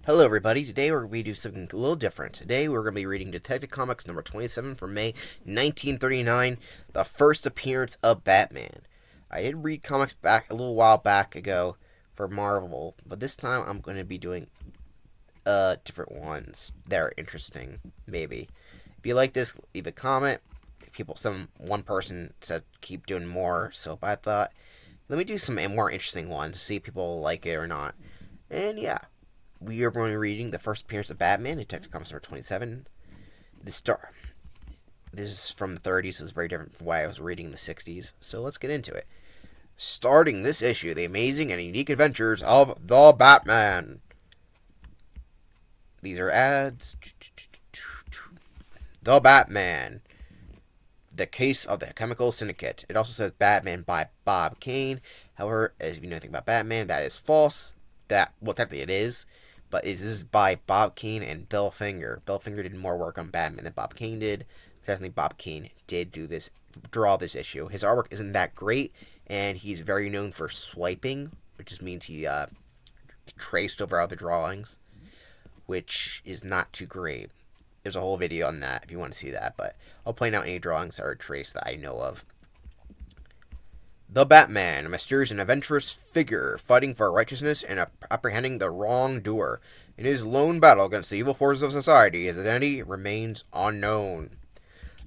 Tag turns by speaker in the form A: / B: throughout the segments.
A: Hello everybody, today we're going to be doing something a little different. Today we're going to be reading Detective Comics number 27 from May 1939, the first appearance of Batman. I did read comics back a little while back ago for Marvel, but this time I'm going to be doing different ones that are interesting, maybe. If you like this, leave a comment. One person said keep doing more, so I thought, let me do some more interesting ones to see if people like it or not. And yeah. We are going to be reading the first appearance of Batman, Detective Comics number 27. This is from the 30s, so it's very different from what I was reading in the 60s. So let's get into it. Starting this issue, the amazing and unique adventures of the Batman. These are ads. The Batman. The Case of the Chemical Syndicate. It also says Batman by Bob Kane. However, as if you know anything about Batman, that is false. Technically it is. But this is by Bob Kane and Bill Finger. Bill Finger did more work on Batman than Bob Kane did. Definitely Bob Kane did draw this issue. His artwork isn't that great, and he's very known for swiping, which just means he traced over other drawings, which is not too great. There's a whole video on that if you want to see that, but I'll point out any drawings that are traced that I know of. The Batman, a mysterious and adventurous figure fighting for righteousness and apprehending the wrongdoer. In his lone battle against the evil forces of society, his identity remains unknown.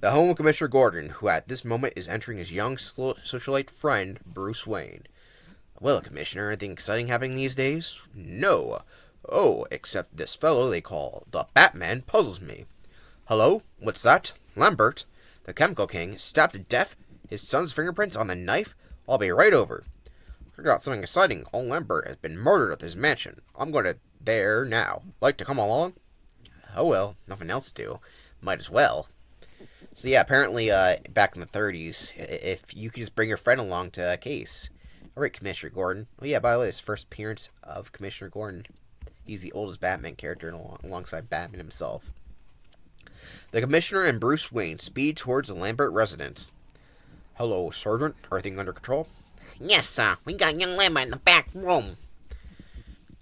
A: The home of Commissioner Gordon, who at this moment is entering his young socialite friend, Bruce Wayne. Well, Commissioner, anything exciting happening these days? No. Oh, except this fellow they call the Batman puzzles me. Hello? What's that? Lambert, the Chemical King, stabbed to death, his son's fingerprints on the knife? I'll be right over. I got something exciting. Old Lambert has been murdered at his mansion. I'm going to there now. Like to come along? Oh well, nothing else to do. Might as well. So yeah, apparently back in the 30s, if you could just bring your friend along to a case. Alright, Commissioner Gordon. Oh yeah, by the way, this first appearance of Commissioner Gordon. He's the oldest Batman character alongside Batman himself. The Commissioner and Bruce Wayne speed towards the Lambert residence. Hello, Sergeant. Everything under control?
B: Yes, sir. We got young Lambert in the back room.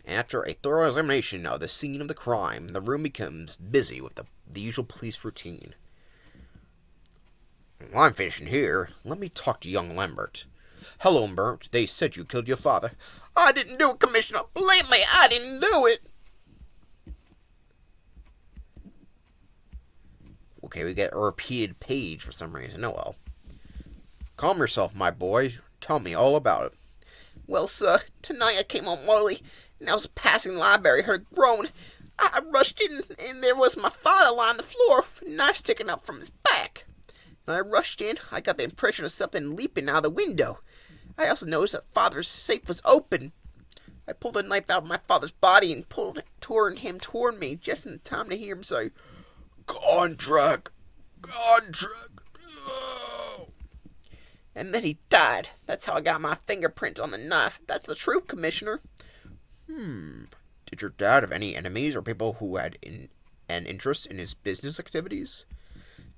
A: After a thorough examination of the scene of the crime, the room becomes busy with the usual police routine. Well, I'm finishing here. Let me talk to young Lambert. Hello, Lambert. They said you killed your father.
B: I didn't do it, Commissioner. Believe me, I didn't do it.
A: Okay, we get a repeated page for some reason. Oh well. Calm yourself, my boy. Tell me all about it.
B: Well, sir, tonight I came home early, and I was passing the library, heard a groan. I rushed in, and there was my father lying on the floor, with a knife sticking up from his back. When I rushed in, I got the impression of something leaping out of the window. I also noticed that father's safe was open. I pulled the knife out of my father's body and toward him toward me, just in time to hear him say,
A: Contract!
B: And then he died. That's how I got my fingerprints on the knife. That's the truth, Commissioner.
A: Did your dad have any enemies or people who had an interest in his business activities?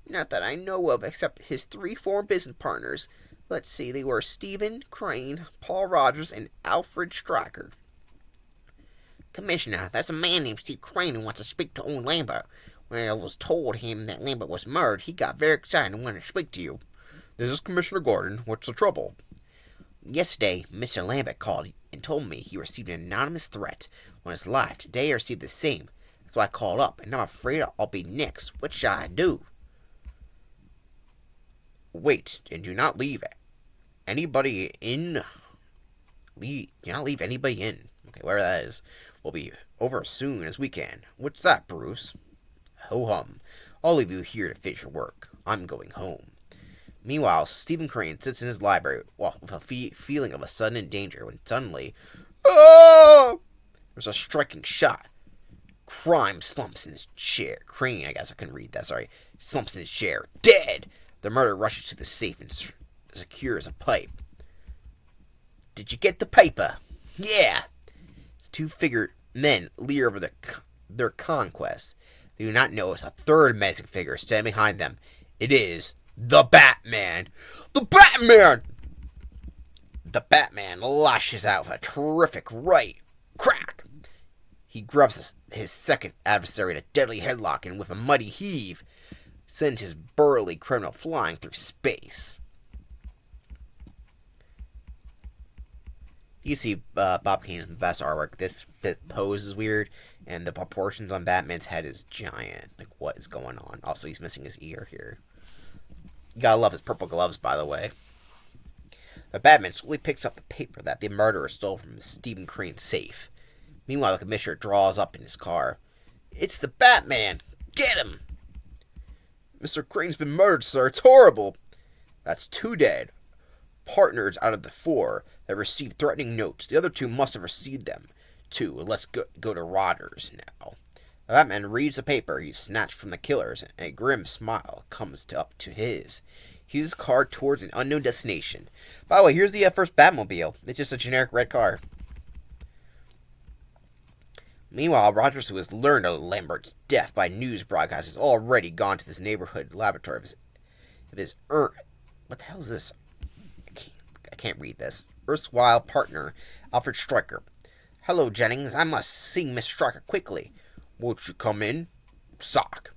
B: Not that I know of, except his 3 former business partners. Let's see, they were Stephen Crane, Paul Rogers, and Alfred Stryker. Commissioner, that's a man named Steve Crane who wants to speak to old Lambert. When I was told him that Lambert was murdered, he got very excited and wanted to speak to you.
A: This is Commissioner Gordon. What's the trouble?
B: Yesterday, Mr. Lambert called and told me he received an anonymous threat on his life. Today I received the same. That's why I called up, and I'm afraid I'll be next. What shall I do?
A: Wait, and do not leave anybody in. Do not leave anybody in. Okay, whatever that is. We'll be over as soon as we can. What's that, Bruce? Ho-hum. I'll leave you here to finish your work. I'm going home. Meanwhile, Stephen Crane sits in his library with a feeling of a sudden danger when suddenly, there's a striking shot. Crane slumps in his chair. Crane, I guess I couldn't read that, sorry. Slumps in his chair. Dead! The murderer rushes to the safe and secures a pipe. Did you get the paper? Yeah! It's 2 figured men leer over their conquest. They do not notice a third menacing figure standing behind them. It is the Batman! The Batman! The Batman lashes out with a terrific right. Crack! He grabs his second adversary in a deadly headlock and with a mighty heave, sends his burly criminal flying through space. You see Bob Kane's best artwork. This pose is weird, and the proportions on Batman's head is giant. Like, what is going on? Also, he's missing his ear here. You gotta love his purple gloves, by the way. The Batman slowly picks up the paper that the murderer stole from Stephen Crane's safe. Meanwhile, the commissioner draws up in his car. It's the Batman! Get him! Mr. Crane's been murdered, sir. It's horrible. That's 2 dead. Partners out of the 4 that received threatening notes. The other 2 must have received them, too. Let's go to Rogers now. The Batman reads the paper he snatched from the killers, and a grim smile comes up to his. He's his car towards an unknown destination. By the way, here's the first Batmobile. It's just a generic red car. Meanwhile, Rogers, who has learned of Lambert's death by news broadcast, has already gone to this neighborhood laboratory of his what the hell is this? I can't read this. Erstwhile partner, Alfred Stryker. Hello, Jennings. I must see Miss Stryker quickly. Won't you come in? Sock.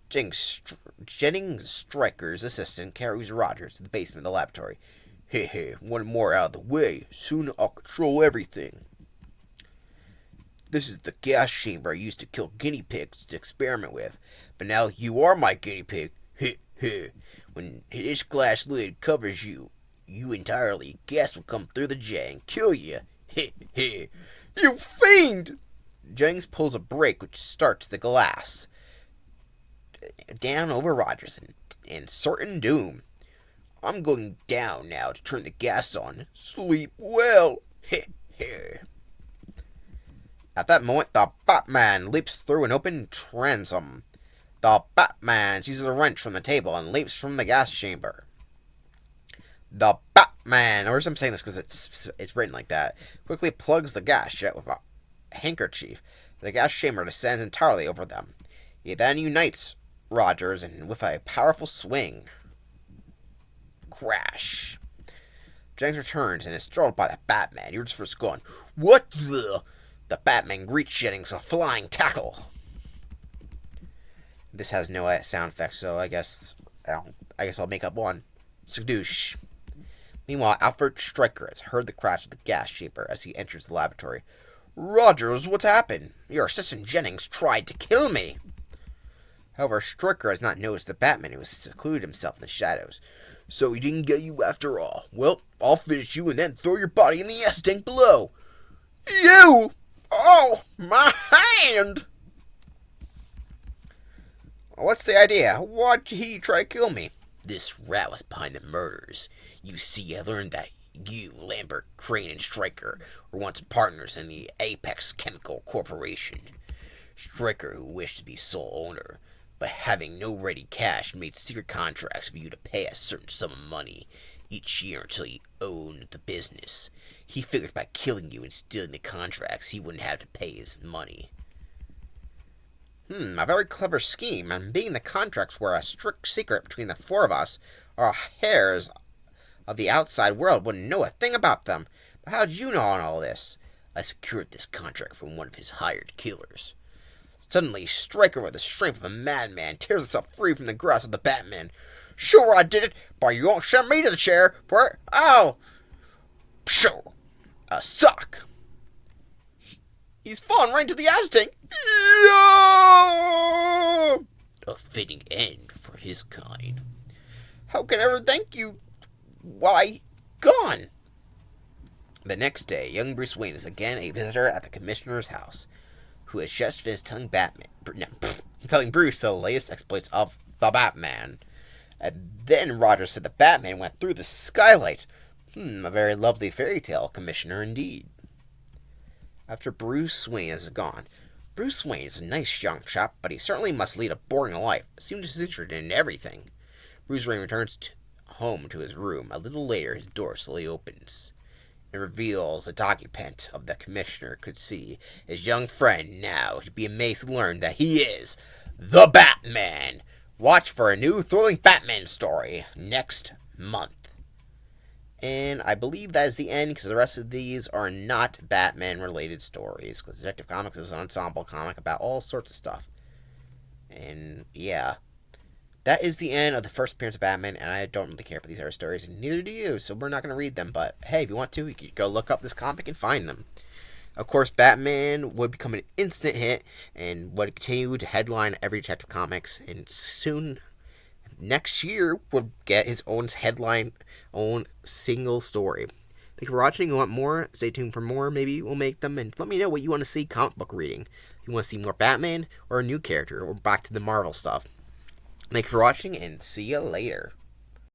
A: Jennings Stryker's assistant carries Rogers to the basement of the laboratory. Hey, one more out of the way. Soon I'll control everything. This is the gas chamber I used to kill guinea pigs to experiment with. But now you are my guinea pig. When this glass lid covers you entirely, gas will come through the jar and kill you. You fiend! Jennings pulls a brake which starts the glass down over Rogers in certain doom. I'm going down now to turn the gas on. Sleep well. At that moment, the Batman leaps through an open transom. The Batman seizes a wrench from the table and leaps from the gas chamber. The Batman, or I'm saying this because it's written like that, quickly plugs the gas jet with a handkerchief. The gas chamber descends entirely over them. He then unites Rogers and with a powerful swing. Crash. Jennings returns and is startled by the Batman. You're just first going, what the? The Batman greets Jennings a flying tackle. This has no sound effects, so I guess I'll make up one. Skadoosh. Meanwhile, Alfred Stryker has heard the crash of the gas chamber as he enters the laboratory. Rogers, what's happened? Your assistant Jennings tried to kill me. However, Stryker has not noticed the Batman who has secluded himself in the shadows. So he didn't get you after all. Well, I'll finish you and then throw your body in the S tank below. You! Oh, my hand! What's the idea? Why'd he try to kill me? This rat was behind the murders. You see, I learned that you, Lambert, Crane, and Stryker were once partners in the Apex Chemical Corporation. Stryker, who wished to be sole owner, but having no ready cash, made secret contracts for you to pay a certain sum of money each year until he owned the business. He figured by killing you and stealing the contracts, he wouldn't have to pay his money. A very clever scheme, and being the contracts were a strict secret between the 4 of us, our hairs of the outside world wouldn't know a thing about them. But how did you know all this? I secured this contract from one of his hired killers. Suddenly, Stryker, with the strength of a madman, tears himself free from the grasp of the Batman. Sure, I did it, but you won't send me to the chair for it. Ow! Pshaw! A sock! He's fallen right into the ass tank. Yeah! A fitting end for his kind. How can I ever thank you? Why, gone. The next day, young Bruce Wayne is again a visitor at the commissioner's house, who has just finished telling Bruce the latest exploits of the Batman. And then Rogers said the Batman went through the skylight. A very lovely fairy tale, Commissioner, indeed. After Bruce Wayne is gone, Bruce Wayne is a nice young chap, but he certainly must lead a boring life. Seems interested in everything. Bruce Wayne returns home to his room. A little later, his door slowly opens and reveals the occupant of the Commissioner could see his young friend. Now he'd be amazed to learn that he is the Batman. Watch for a new thrilling Batman story next month. And I believe that is the end, because the rest of these are not Batman-related stories, because Detective Comics is an ensemble comic about all sorts of stuff. And, yeah. That is the end of the first appearance of Batman, and I don't really care about these other stories, and neither do you, so we're not going to read them. But, hey, if you want to, you can go look up this comic and find them. Of course, Batman would become an instant hit, and would continue to headline every Detective Comics, and soon next year would get his own own single story. Thank you for watching. If you want more, stay tuned for more. Maybe we'll make them, and let me know what you want to see comic book reading. If you want to see more Batman, or a new character, or back to the Marvel stuff. Thank you for watching, and see you later.